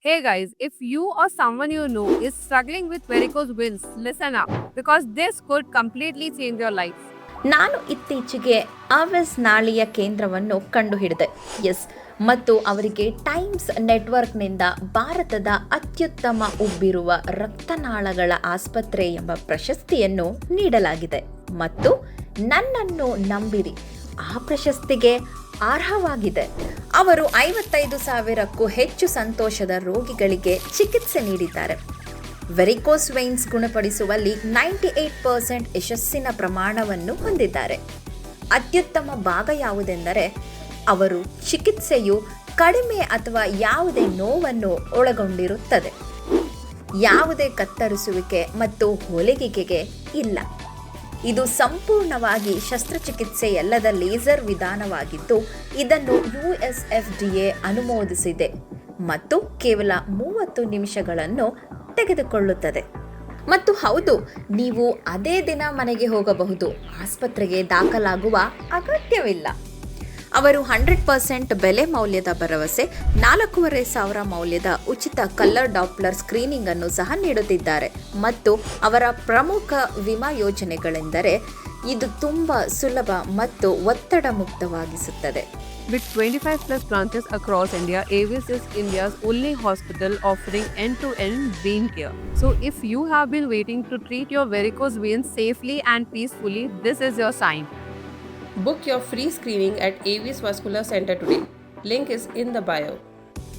Hey guys, if you or someone you know is struggling with varicose veins, listen up because this could completely change your life. ನಾನು ಇತ್ತೀಚೆಗೆ ಆವೆಸ್ ನಾಳಿಯ ಕೇಂದ್ರವನ್ನು ಕಂಡುಹಿಡಿದೆ. S, ಮತ್ತು ಅವರಿಗೆ times ನೆಟ್ವರ್ಕ್ನಿಂದ ಭಾರತದ ಅತ್ಯುತ್ತಮ ಉಬ್ಬಿರುವ ರಕ್ತನಾಳಗಳ ಆಸ್ಪತ್ರೆ ಎಂಬ ಪ್ರಶಸ್ತಿಯನ್ನು ನೀಡಲಾಗಿದೆ. ಮತ್ತು ನನ್ನನ್ನು ನಂಬಿರಿ, ಆ ಪ್ರಶಸ್ತಿಗೆ ಅರ್ಹವಾಗಿದೆ. ಅವರು 55,000ಕ್ಕೂ ಹೆಚ್ಚು ಸಂತೋಷದ ರೋಗಿಗಳಿಗೆ ಚಿಕಿತ್ಸೆ ನೀಡಿದ್ದಾರೆ. ವೆರಿಕೋಸ್ ವೈನ್ಸ್ ಗುಣಪಡಿಸುವಲ್ಲಿ 98% ಯಶಸ್ಸಿನ ಪ್ರಮಾಣವನ್ನು ಹೊಂದಿದ್ದಾರೆ. ಅತ್ಯುತ್ತಮ ಭಾಗ ಯಾವುದೆಂದರೆ ಅವರು ಚಿಕಿತ್ಸೆಯು ಕಡಿಮೆ ಅಥವಾ ಯಾವುದೇ ನೋವನ್ನು ಒಳಗೊಂಡಿರುತ್ತದೆ. ಯಾವುದೇ ಕತ್ತರಿಸುವಿಕೆ ಮತ್ತು ಹೊಲಿಗೆಗೆ ಇಲ್ಲ. ಇದು ಸಂಪೂರ್ಣವಾಗಿ ಶಸ್ತ್ರಚಿಕಿತ್ಸೆಯಲ್ಲದ ಲೇಸರ್ ವಿಧಾನವಾಗಿದ್ದು ಇದನ್ನು USFDA ಅನುಮೋದಿಸಿದೆ ಮತ್ತು ಕೇವಲ 30 ನಿಮಿಷಗಳನ್ನು ತೆಗೆದುಕೊಳ್ಳುತ್ತದೆ. ಮತ್ತು ಹೌದು, ನೀವು ಅದೇ ದಿನ ಮನೆಗೆ ಹೋಗಬಹುದು. ಆಸ್ಪತ್ರೆಗೆ ದಾಖಲಾಗುವ ಅಗತ್ಯವಿಲ್ಲ. ಅವರು 100% ಬೆಲೆ ಮೌಲ್ಯದ ಭರವಸೆ, 4,500 ಮೌಲ್ಯದ ಉಚಿತ ಕಲರ್ ಡಾಪ್ಲರ್ ಸ್ಕ್ರೀನಿಂಗ್ ಅನ್ನು ಸಹ ನೀಡುತ್ತಿದ್ದಾರೆ. ಮತ್ತು ಅವರ ಪ್ರಮುಖ ವಿಮಾ ಯೋಜನೆಗಳೆಂದರೆ ಇದು ತುಂಬಾ ಸುಲಭ ಮತ್ತು ಒತ್ತಡ ಮುಕ್ತವಾಗಿಸುತ್ತದೆ. With 25 plus branches across India, Avis is India's only hospital offering end-to-end vein care. So if you have been waiting to treat your varicose veins safely and peacefully, this is your sign. Book your free screening at Avis Vascular Center today. Link is in the bio.